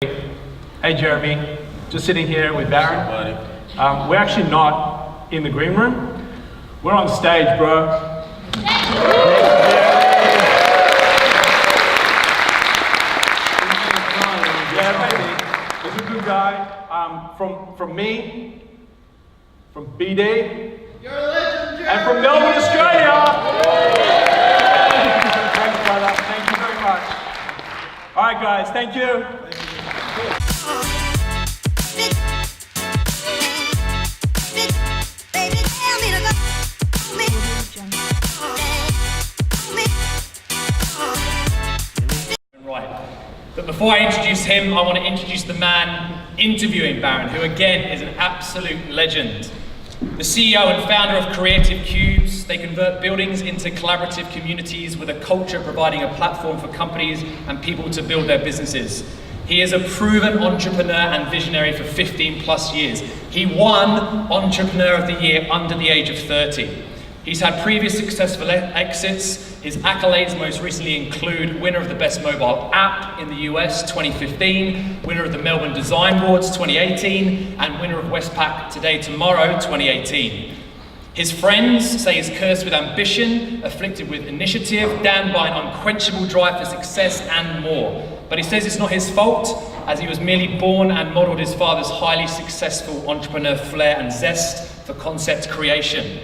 Hey Jeremy, just sitting here with Baron. We're actually not in the green room. We're on stage, bro. Yeah, baby. He's a good guy. From me, from BD, You're a legend, Jeremy. and from Melbourne, Australia. Thanks, brother. Thank you very much. All right, guys. Thank you. Right. But before I introduce him, I want to introduce the man interviewing Baron, who again is an absolute legend. The CEO and founder of Creative Cubes, they convert buildings into collaborative communities with a culture providing a platform for companies and people to build their businesses. He is a proven entrepreneur and visionary for 15 plus years. He won Entrepreneur of the Year under the age of 30. He's had previous successful exits. His accolades most recently include winner of the Best Mobile App in the US 2015, winner of the Melbourne Design Awards 2018, and winner of Westpac Today Tomorrow 2018. His friends say he's cursed with ambition, afflicted with initiative, damned by an unquenchable drive for success and more. But he says it's not his fault, as he was merely born and modelled his father's highly successful entrepreneur flair and zest for concept creation.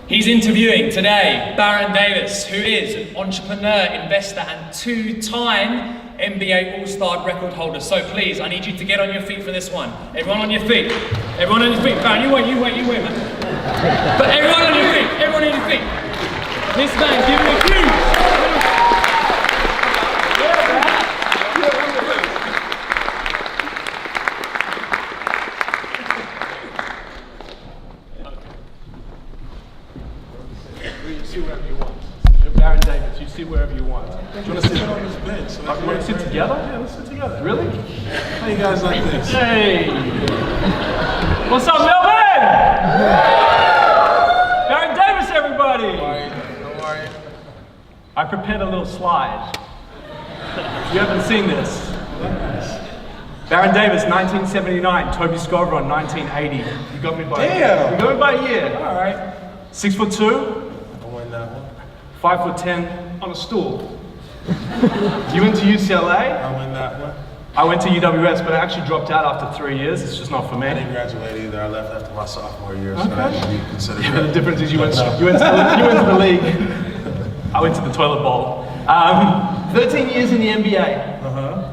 He's interviewing today Baron Davis, who is an entrepreneur, investor, and two-time NBA All-Star record holder. So please, I need you to get on your feet for this one. Everyone on your feet. Everyone on your feet. Baron, you wait, man. But everyone on your feet. Everyone on your feet. This man, give him a huge. You sit wherever you want. You're Baron Davis, you sit wherever you want. Do you want to sit on this bench? So you want to sit together? Yeah, let's sit together. Really? How you guys like this? Hey! What's up, Melbourne? Baron Davis, everybody! How are you? I prepared a little slide. You haven't seen this. Baron Davis, 1979. Toby Scover, 1980. You got me by Damn. You got me by a year. All right. 6'2". I won that one. 5'10" on a stool. You went to UCLA? I win that one. I went to UWS, but I actually dropped out after 3 years. It's just not for me. I didn't graduate either. I left after my sophomore year, so that should be considered. Yeah, the difference is you went to the league. I went to the toilet bowl. 13 years in the NBA.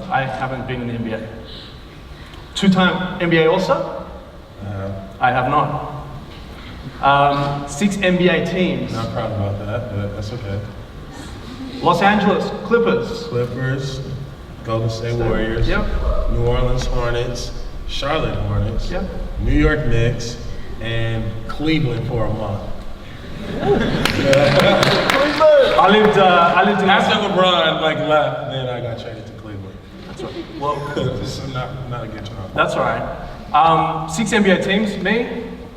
I haven't been in the NBA. Two-time NBA also? I have not. 6 NBA teams. Not proud about that, but that's okay. Los Angeles Clippers. Clippers, Golden State Warriors, Yep. New Orleans Hornets, Charlotte Hornets, Yep. New York Knicks, and Cleveland for a month. I lived in After LeBron left, then I got traded to Cleveland. That's right. Well, So not a good job. that's all right. 6 NBA teams. Me,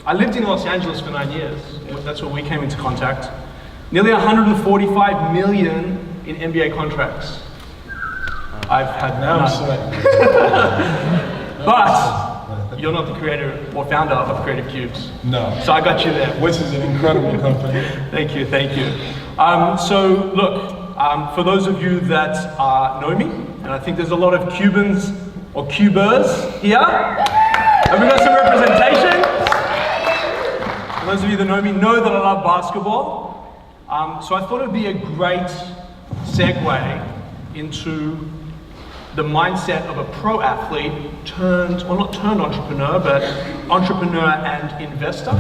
I lived in Los Angeles for 9 years. That's where we came into contact. Nearly 145 million in NBA contracts. I've had Now I'm none. sweating. But you're not the creator or founder of Creative Cubes. No. So I got you there. Which is an incredible company. Thank you. So look, for those of you that know me, and I think there's a lot of Cubans or Cubers here. Have we got some representation? For those of you that know me know that I love basketball. So I thought it'd be a great segue into the mindset of a pro athlete not turned entrepreneur, but entrepreneur and investor.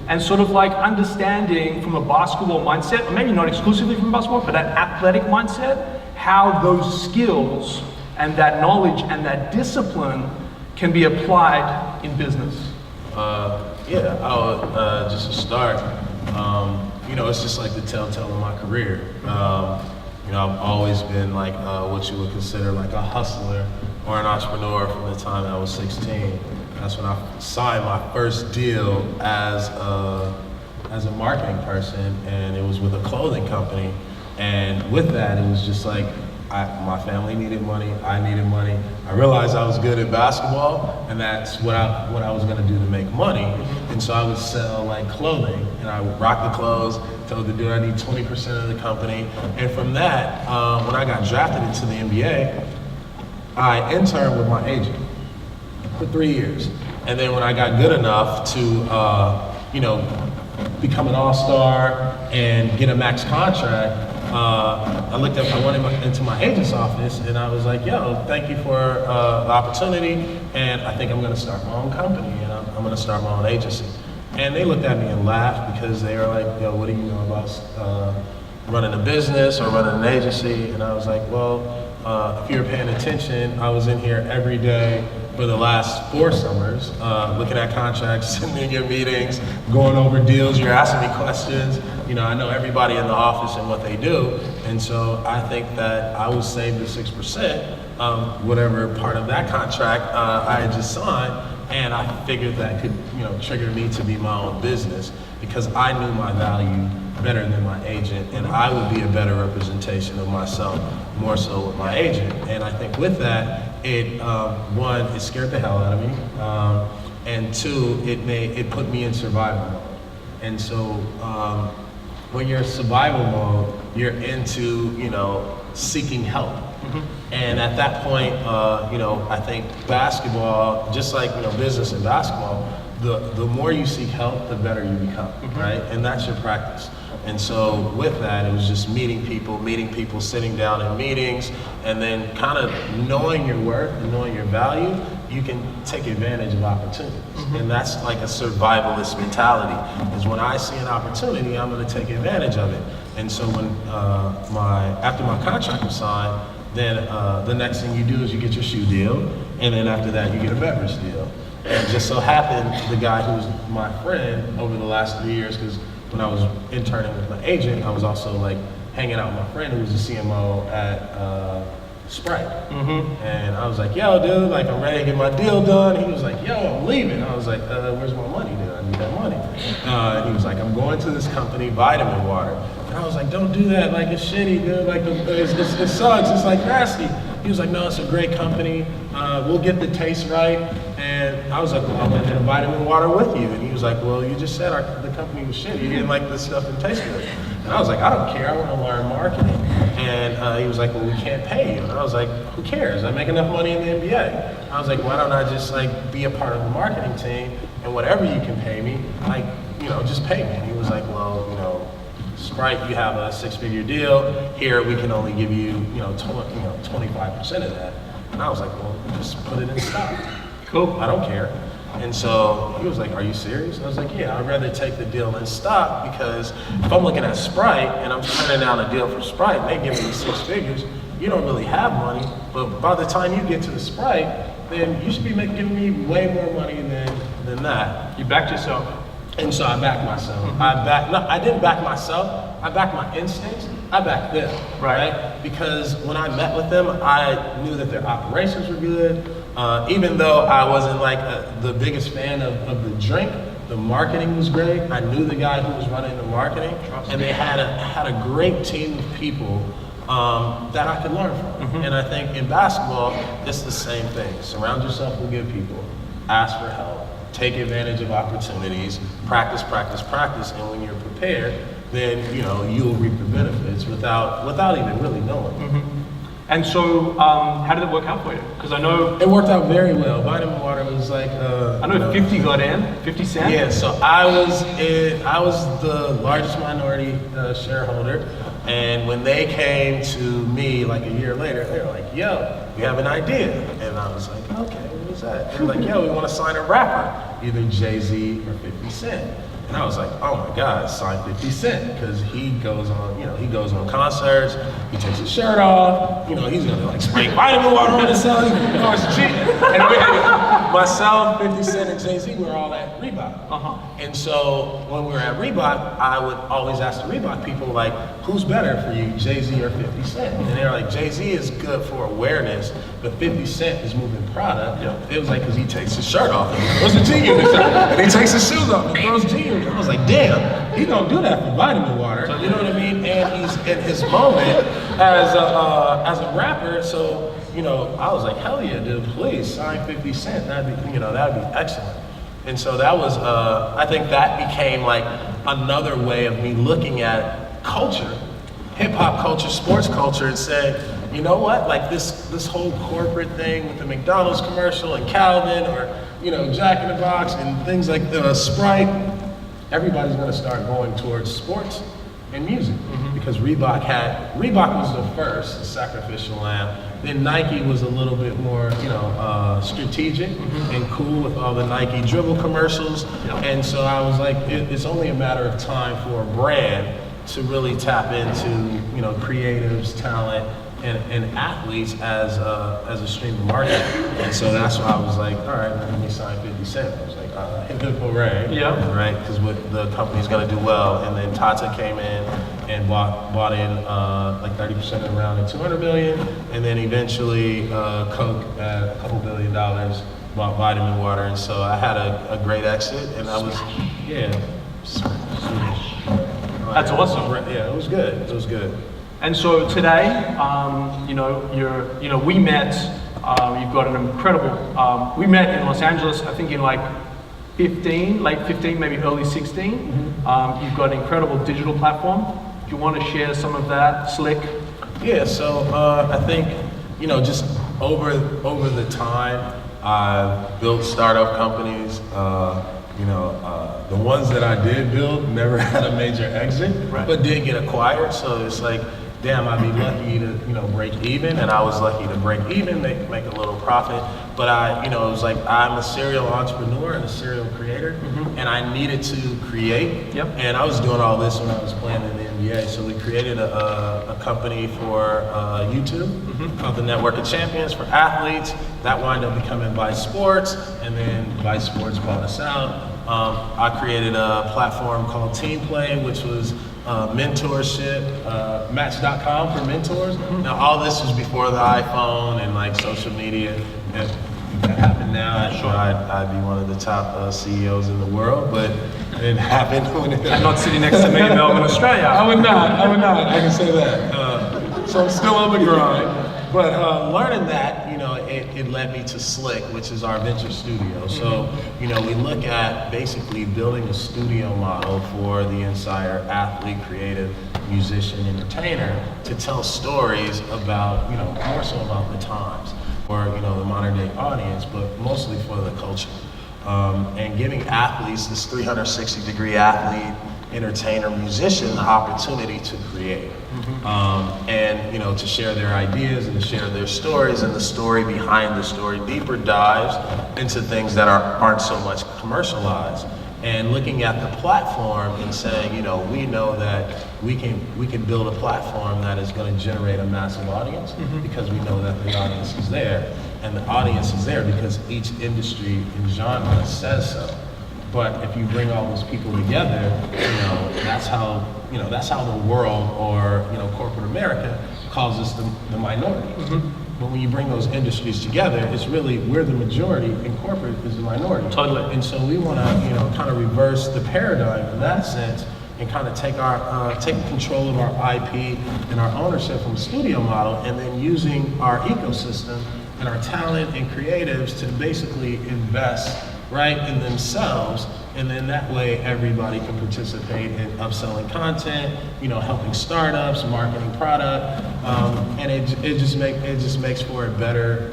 And sort of understanding from a basketball mindset, or maybe not exclusively from basketball, but an athletic mindset, how those skills and that knowledge and that discipline can be applied in business. Just to start, it's just like the telltale of my career. I've always been what you would consider a hustler or an entrepreneur from the time I was 16. That's when I signed my first deal as a marketing person, and it was with a clothing company. And with that, it was just my family needed money, I needed money. I realized I was good at basketball, and that's what I was gonna do to make money. And so I would sell like clothing, and I would rock the clothes, told the dude I need 20% of the company. And from that, when I got drafted into the NBA, I interned with my agent for 3 years. And then when I got good enough to, become an all-star and get a max contract, I went into my agent's office and I was like, yo, thank you for the opportunity, and I think I'm gonna start my own company, and I'm gonna start my own agency. And they looked at me and laughed because they were like, yo, what do you know about running a business or running an agency? And I was like, well, if you were paying attention, I was in here every day for the last 4 summers, looking at contracts, sitting in your meetings, going over deals, you're asking me questions. I know everybody in the office and what they do. And so I think that I was saved the 6%, whatever part of that contract I had just signed. And I figured that could, trigger me to be my own business because I knew my value better than my agent, and I would be a better representation of myself, more so with my agent. And I think with that, one, it scared the hell out of me, and 2, it put me in survival mode. And so when you're in survival mode, you're into, seeking help. And at that point, I think basketball, just like business and basketball, the more you seek help, the better you become, right? And that's your practice. And so with that, it was just meeting people, sitting down in meetings, and then kind of knowing your worth and knowing your value, you can take advantage of opportunities. And that's like a survivalist mentality, is when I see an opportunity, I'm gonna take advantage of it. And so when after my contract was signed, then the next thing you do is you get your shoe deal, and then after that you get a beverage deal. And just so happened, the guy who was my friend over the last 3 years, because when I was interning with my agent, I was also like hanging out with my friend who was the CMO at Sprite. And I was like, yo, dude, like I'm ready to get my deal done. He was like, yo, I'm leaving. I was like, where's my money, dude? I need that money. And he was like, I'm going to this company, Vitamin Water. And I was like, don't do that, like it's shitty, dude, like it sucks, it's like nasty. He was like, no, it's a great company, we'll get the taste right. And I was like, well, I'm gonna get a Vitamin Water with you. And he was like, well, you just said the company was shitty, you didn't like the stuff that tastes good. And I was like, I don't care, I wanna learn marketing. And he was like, well, we can't pay you. And I was like, who cares? I make enough money in the NBA. I was like, why don't I just like be a part of the marketing team, and whatever you can pay me, like, just pay me. And he was like, well, Sprite, you have a 6-figure deal. Here, we can only give you, 25% of that. And I was like, well, just put it in stock. Cool. I don't care. And so he was like, are you serious? And I was like, yeah, I'd rather take the deal in stock, because if I'm looking at Sprite and I'm turning down a deal for Sprite and they give me 6 figures, you don't really have money. But by the time you get to the Sprite, then you should be giving me way more money than that. You backed yourself. And so I backed myself. I didn't back myself, I backed my instincts, I backed them, right? Because when I met with them, I knew that their operations were good. Even though I wasn't like the biggest fan of the drink, the marketing was great. I knew the guy who was running the marketing, and they had a great team of people that I could learn from. And I think in basketball, it's the same thing. Surround yourself with good people, ask for help, take advantage of opportunities, practice, and when you're prepared, then you'll reap the benefits without even really knowing. And so, how did it work out for you? Because I know it worked out very well. Vitamin Water was like I know 50 got in, 50 cents. Yeah, so I was the largest minority shareholder, and when they came to me like a year later, they were like, "Yo, we have an idea," and I was like, "Okay, what is that?" They were like, "Yo, we want to sign a rapper, either Jay-Z or 50 Cent." And I was like, oh my God, sign 50 Cent, because he goes on concerts, he takes his shirt off, he's gonna like spray Vitamin Water on himself, he's gonna go cheating. And myself, 50 Cent, and Jay-Z were all at Reebok. And so when we were at Reebok, I would always ask the Reebok people, like, who's better for you, Jay-Z or 50 Cent? And they were like, Jay-Z is good for awareness, but 50 Cent is moving product. It was like, because he takes his shirt off and he throws the G Unit, and he takes his shoes off and throws G Unit. I was like, damn, he don't do that for Vitamin Water. You know what I mean? And he's in his moment. as a rapper. So, you know, I was like, hell yeah, dude, please sign 50 Cent. That'd be, you know, that'd be excellent. And so that was, I think that became like another way of me looking at culture, hip hop culture, sports culture, and said, you know what, like this whole corporate thing with the McDonald's commercial and Calvin, or, you know, Jack in the Box and things like Sprite, everybody's gonna start going towards sports and music. Because Reebok was the first sacrificial lamb. Then Nike was a little bit more, you know, strategic and cool with all the Nike dribble commercials. And so I was like, it's only a matter of time for a brand to really tap into, you know, creatives, talent, and athletes as a stream of marketing. And so that's why I was like, all right, let me sign 50 Cent. I was like, hip hip hooray, right? Because the company's gonna do well. And then Tata came in and bought in like 30% of the round at 200 million, and then eventually Coke at a couple $1 billion bought Vitamin Water. And so I had a great exit, and I was, That's awesome. Yeah, it was good. It was good. And so today, you know, we met. You've got an incredible. We met in Los Angeles, I think in like late 15, maybe early 16. You've got an incredible digital platform. Do you want to share some of that, Slick? Yeah. So I think, you know, just over the time, I've built startup companies. You know, the ones that I did build never had a major exit, but did get acquired. So it's like, damn, I'd be lucky to, you know, break even, and I was lucky to break even, make a little profit. But you know, it was like, I'm a serial entrepreneur and a serial creator, and I needed to create. And I was doing all this when I was playing in the NBA. So we created a company for YouTube called the Network of Champions for athletes. That wound up becoming Vice Sports, and then Vice Sports bought us out. I created a platform called Team Play, which was mentorship, Match.com for mentors. Now, all this was before the iPhone and like social media. If that happened now, I'd be one of the top CEOs in the world, but it happened when it And not sitting next to me in Melbourne, Australia. I would not, I can say that. So I'm still on the grind. But learning that, you know, it led me to Slick, which is our venture studio. So, you know, we look at basically building a studio model for the insider, athlete, creative, musician, entertainer to tell stories about, you know, more so about the times or, you know, the modern day audience, but mostly for the culture. And giving athletes, this 360-degree athlete, entertainer, musician, the opportunity to create. And, you know, to share their ideas and to share their stories, and the story behind the story, deeper dives into things that aren't so much commercialized. And looking at the platform and saying, you know, we know that we can build a platform that is going to generate a massive audience because we know that the audience is there. And the audience is there because each industry and genre says so. But if you bring all those people together, you know, that's how the world, or, you know, corporate America calls us the minority. But when you bring those industries together, it's really, we're the majority and corporate is the minority. Totally. And so we want to, you know, kind of reverse the paradigm in that sense and kind of take control of our IP and our ownership from the studio model, and then using our ecosystem and our talent and creatives to basically invest right in themselves, and then that way everybody can participate in upselling content, you know, helping startups, marketing product, and it just makes for a better,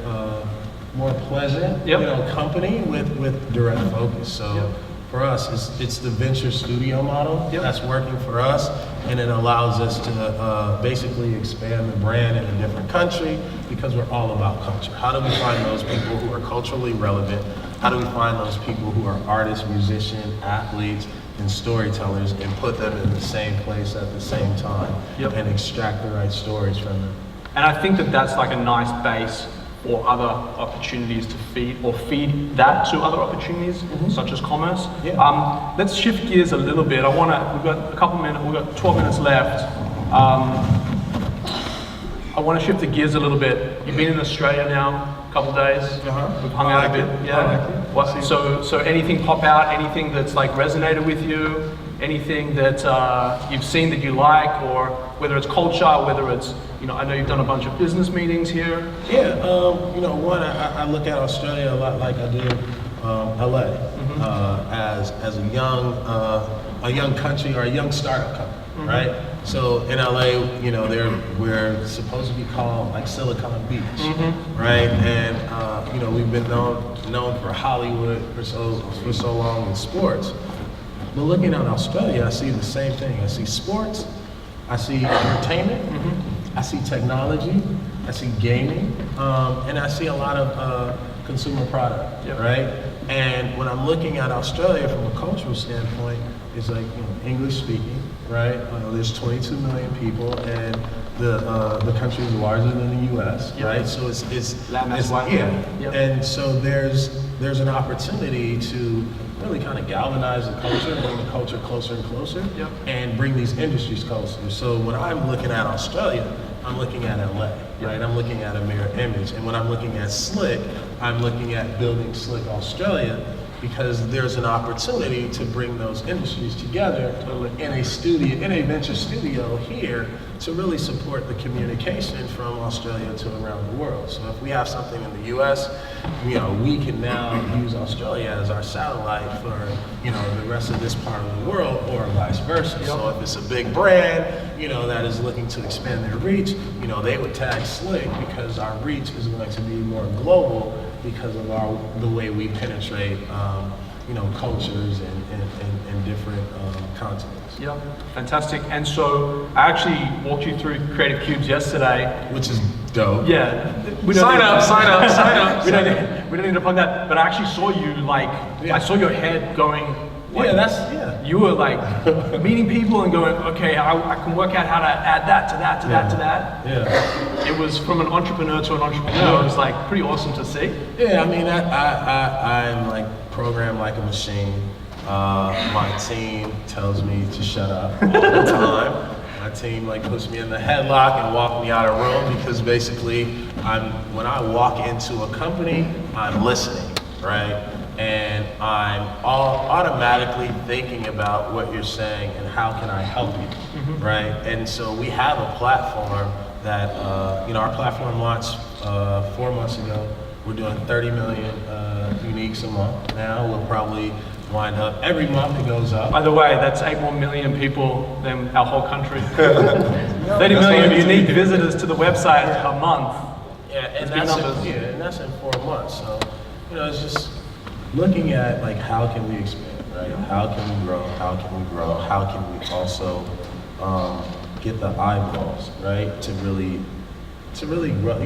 more pleasant, you know, company with direct focus. So for us, it's the venture studio model that's working for us, and it allows us to basically expand the brand in a different country because we're all about culture. How do we find those people who are culturally relevant? How do we find those people who are artists, musicians, athletes, and storytellers, and put them in the same place at the same time, and extract the right stories from them? And I think that that's like a nice base for other opportunities to feed that to other opportunities, such as commerce. Let's shift gears a little bit. We've got a couple minutes, we've got 12 minutes left. I want to shift the gears a little bit. You've been in Australia now a couple days. We've hung out a bit. So anything pop out? Anything that's like resonated with you? anything that you've seen that you like, or whether it's culture, whether it's, I know you've done a bunch of business meetings here. Yeah, one, I look at Australia a lot like I do LA, as a young country or a young startup country, right? So in LA, we're supposed to be called like Silicon Beach, right? And we've been known for Hollywood for so long in sports. But looking at Australia, I see the same thing. I see sports, I see entertainment, I see technology, I see gaming, and I see a lot of consumer product, right? And when I'm looking at Australia from a cultural standpoint, it's like English speaking, right? There's 22 million people, and the country is larger than the U.S., right? So it's and so there's an opportunity to really kind of galvanize the culture, bring the culture closer and closer, and bring these industries closer. So when I'm looking at Australia, I'm looking at LA, right? I'm looking at a mirror image. And when I'm looking at Slick, I'm looking at building Slick Australia, because there's an opportunity to bring those industries together in a studio, in a venture studio here, to really support the communication from Australia to around the world. So if we have something in the US, we can now use Australia as our satellite for, the rest of this part of the world, or vice versa. So if it's a big brand, that is looking to expand their reach, they would tag Slick, because our reach is going to be more global because of the way we penetrate, cultures and different continents. Yep, fantastic. And so I actually walked you through Creative Cubes yesterday. Which is dope. Yeah. Sign up. We don't need to plug that, but I actually saw you I saw your head going, you were like meeting people and going, okay, I can work out how to add that to that to that to that. Yeah. It was from an entrepreneur to an entrepreneur. It was like pretty awesome to see. Yeah, I mean, I'm like programmed like a machine. My team tells me to shut up all the time. My team puts me in the headlock and walk me out of room, because basically when I walk into a company, I'm listening, right? And I'm automatically thinking about what you're saying and how can I help you, right? And so we have a platform that, our platform launched 4 months ago. We're doing 30 million uniques a month now. We'll probably wind up, every month it goes up. By the way, that's 8 more million people than our whole country. 30 million unique visitors to the website a month. Yeah, and that's in 4 months. So, it's just looking at how can we expand, right? How can we grow? How can we grow? How can we also get the eyeballs, right? To really grow,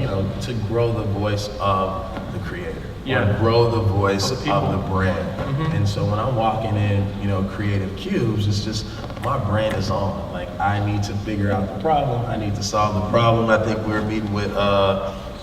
to grow the voice of the creator, or grow the voice of the brand. And so when I'm walking in, Creative Cubes, it's just my brain is on. I need to figure out the problem. I need to solve the problem. I think we're meeting with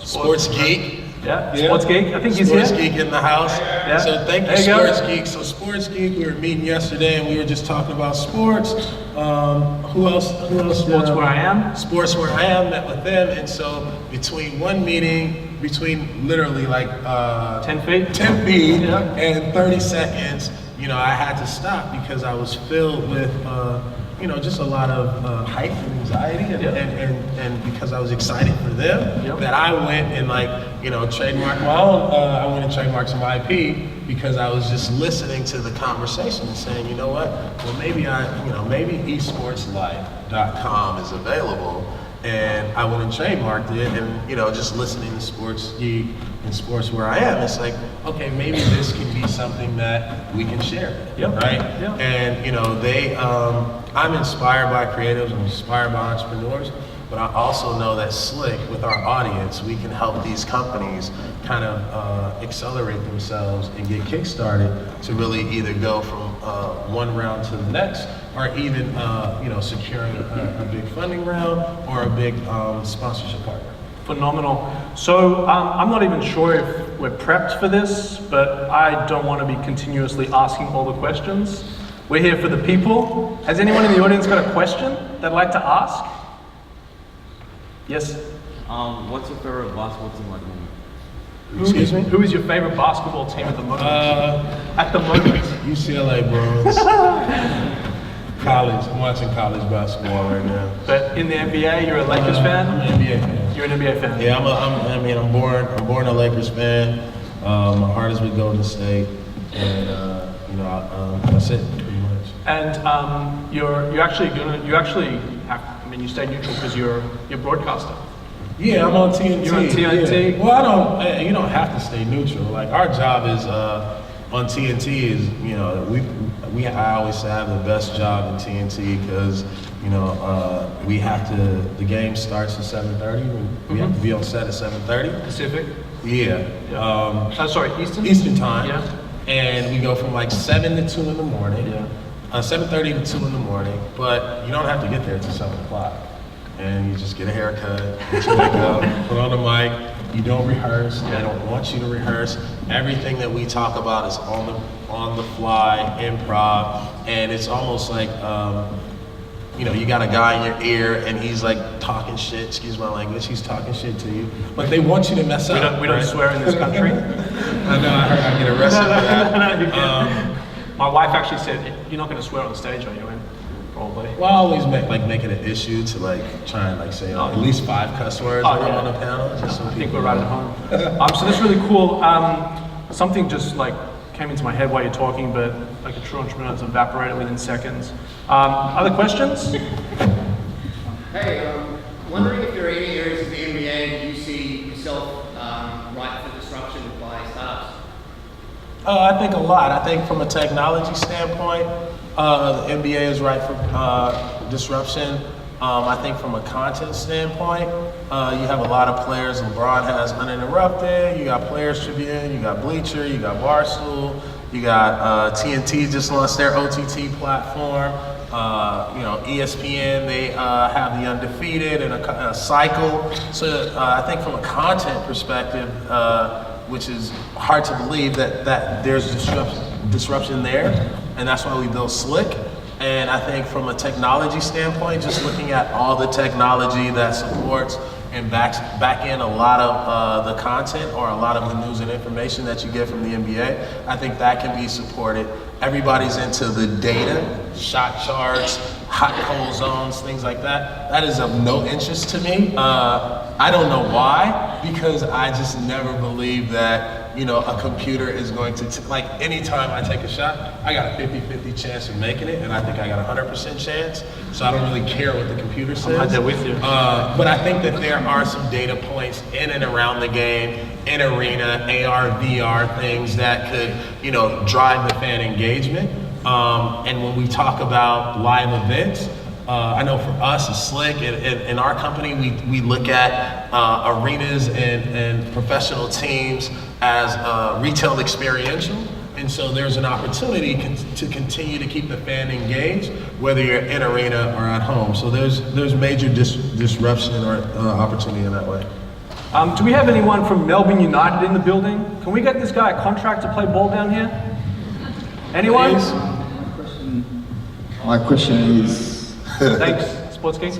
Sports Geek. Yeah, Sports Geek. I think he's here. Sports Geek in the house. Yeah. So thank you, Sports Geek. So Sports Geek, we were meeting yesterday and we were just talking about sports. Who else? Sports Where I Am. Sports Where I Am, met with them. And so between one meeting, between literally 10 feet, 10 feet and 30 seconds, I had to stop because I was filled with just a lot of hype and anxiety, and because I was excited for them, that I went and trademarked I went and trademarked some IP, because I was just listening to the conversation and saying, well, maybe esportslife.com is available, and I went and trademarked it, and just listening to Sports Geek and Sports Where I Am, it's okay, maybe this can be something that we can share, right? Yep. And I'm inspired by creatives, I'm inspired by entrepreneurs, but I also know that Slick, with our audience, we can help these companies kind of accelerate themselves and get kickstarted to really either go from one round to the next, or even securing a big funding round or a big sponsorship partner. Phenomenal. So I'm not even sure if we're prepped for this, but I don't want to be continuously asking all the questions. We're here for the people. Has anyone in the audience got a question they'd like to ask? Yes? What's your favorite basketball team at the moment? Excuse me? Who is your favorite basketball team at the moment? At the moment. UCLA Bruins. college. I'm watching college basketball right now. But in the NBA, you're a Lakers fan? I'm an NBA fan. You're an NBA fan? Yeah, I'm born a Lakers fan. My heart is with Golden State, and that's it pretty much. And you stay neutral because you're a broadcaster. Yeah, I'm on TNT. You're on TNT? Yeah. Well, you don't have to stay neutral. Like our job is on TNT is I always say I have the best job in TNT because we have to. The game starts at 7:30. We have to be on set at 7:30 Pacific. Yeah. Sorry, Eastern. Eastern time. Yeah. And we go from like 7 to 2 in the morning. Yeah. 7:30 to 2 in the morning, but you don't have to get there until 7 o'clock. And you just get a haircut, get your makeup, put on the mic. You don't rehearse. They don't want you to rehearse. Everything that we talk about is on the fly, improv, and it's almost like you got a guy in your ear and he's like talking shit. Excuse my language. He's talking shit to you, but they want you to mess up. We don't swear in this country. I know. I heard I get arrested for that. No, you can't. My wife actually said, "You're not going to swear on stage, are you?" Probably. Well, I always make it an issue to try and say at least 5 cuss words when I'm on a panel. Just so I think we're right at home. So that's really cool. Something just came into my head while you're talking, but like a true entrepreneur, it's evaporated within seconds. Other questions? Hey, wondering if there are any areas of the NBA you see yourself ripe for disruption by startups? I think a lot. I think from a technology standpoint, the NBA is right for disruption. I think from a content standpoint, you have a lot of players. LeBron has Uninterrupted. You got Players Tribune. You got Bleacher. You got Barstool. You got TNT just launched their OTT platform. ESPN, they have the Undefeated and a cycle. So I think from a content perspective, which is hard to believe that there's disruption there, and that's why we built Slick. And I think from a technology standpoint, just looking at all the technology that supports and back in a lot of the content or a lot of the news and information that you get from the NBA, I think that can be supported. Everybody's into the data, shot charts, hot cold zones, things like that. That is of no interest to me. I don't know why, because I just never believe that a computer is going to, anytime I take a shot, I got a 50-50 chance of making it, and I think I got a 100% chance, so I don't really care what the computer says. I'm right there with you. But I think that there are some data points in and around the game, in arena, AR, VR things that could, drive the fan engagement. And when we talk about live events, I know for us as Slick, in our company, we look at arenas and professional teams as retail experiential. And so there's an opportunity to continue to keep the fan engaged, whether you're in arena or at home. So there's major disruption or opportunity in that way. Do we have anyone from Melbourne United in the building? Can we get this guy a contract to play ball down here? Anyone? My question is... Thanks, Sports King.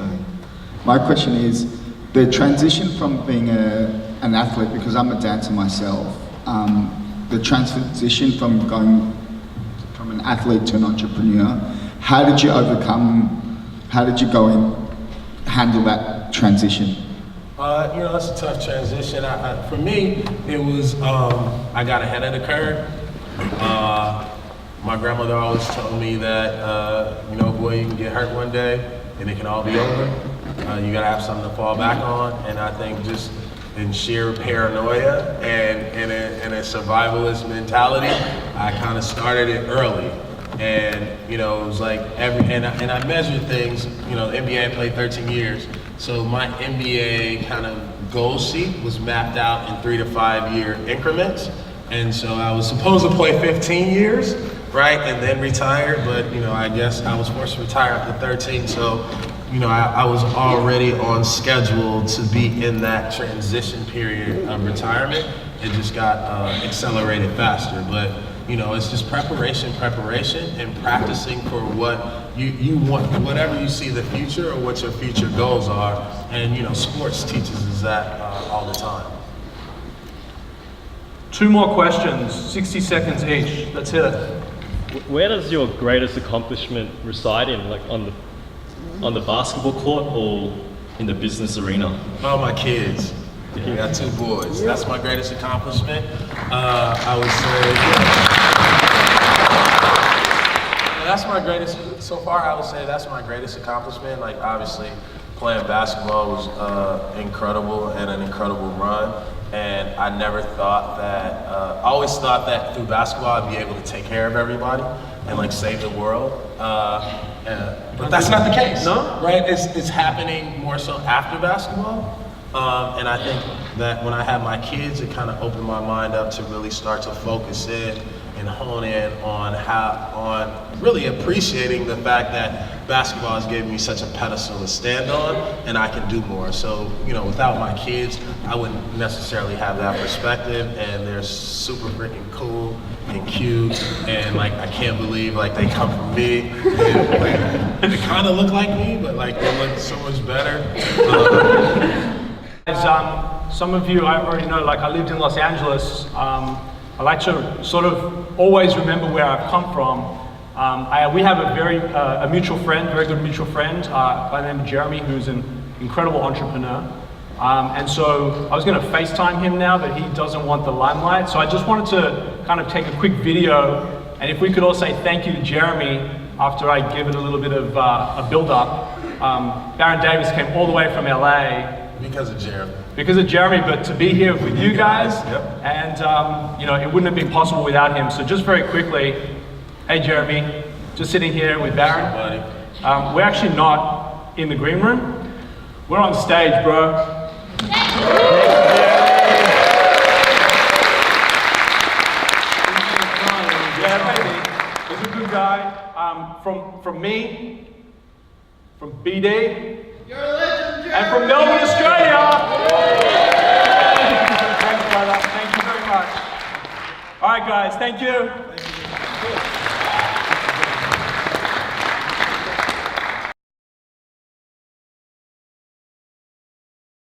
My question is, the transition from being an athlete, because I'm a dancer myself, the transition from going from an athlete to an entrepreneur, how did you go and handle that transition? That's a tough transition. For me, it was, I got ahead of the curve. My grandmother always told me that, boy, you can get hurt one day and it can all be over. You gotta have something to fall back on. And I think just in sheer paranoia and in a survivalist mentality, I kind of started it early. And, it was like and I measured things, the NBA I played 13 years. So my NBA kind of goal sheet was mapped out in 3 to 5 year increments. And so I was supposed to play 15 years, right, and then retire, but I guess I was forced to retire after 13, so I was already on schedule to be in that transition period of retirement. It just got accelerated faster, but it's just preparation, and practicing for what you want, whatever you see the future or what your future goals are, and sports teaches us that all the time. 2 more questions, 60 seconds each. Let's hit it. Where does your greatest accomplishment reside in, like on the basketball court or in the business arena? Oh, my kids. I got 2 boys. That's my greatest accomplishment. I would say that's my greatest, so far I would say that's my greatest accomplishment. Like obviously playing basketball was incredible and an incredible run. And I never thought that, I always thought that through basketball I'd be able to take care of everybody and like save the world. But that's not the case, No? right? It's happening more so after basketball. And I think that when I had my kids, it kind of opened my mind up to really start to focus in and hone in on really appreciating the fact that basketball has given me such a pedestal to stand on, and I can do more. So, you know, without my kids, I wouldn't necessarily have that perspective, and they're super freaking cool and cute, and like I can't believe like they come from me. And, like, they kind of look like me, but like they look so much better. As some of you I already know, like I lived in Los Angeles. I like to sort of always remember where I've come from. We have a mutual friend, very good mutual friend by the name of Jeremy, who's an incredible entrepreneur. And so I was going to FaceTime him now, but he doesn't want the limelight. So I just wanted to kind of take a quick video, and if we could all say thank you to Jeremy after I give it a little bit of a build-up. Baron Davis came all the way from LA. Because of Jeremy. Because of Jeremy, but to be here with you guys, Yep. and you know, it wouldn't have been possible without him. So just very quickly, hey Jeremy, just sitting here with Baron. Buddy. We're actually not in the green room. We're on stage, bro. Yeah, baby. He's a good guy. From me, from BD. You're a legend, Jeremy. And from Melbourne, Australia! Thanks, brother. Thank you very much. All right, guys. Thank you.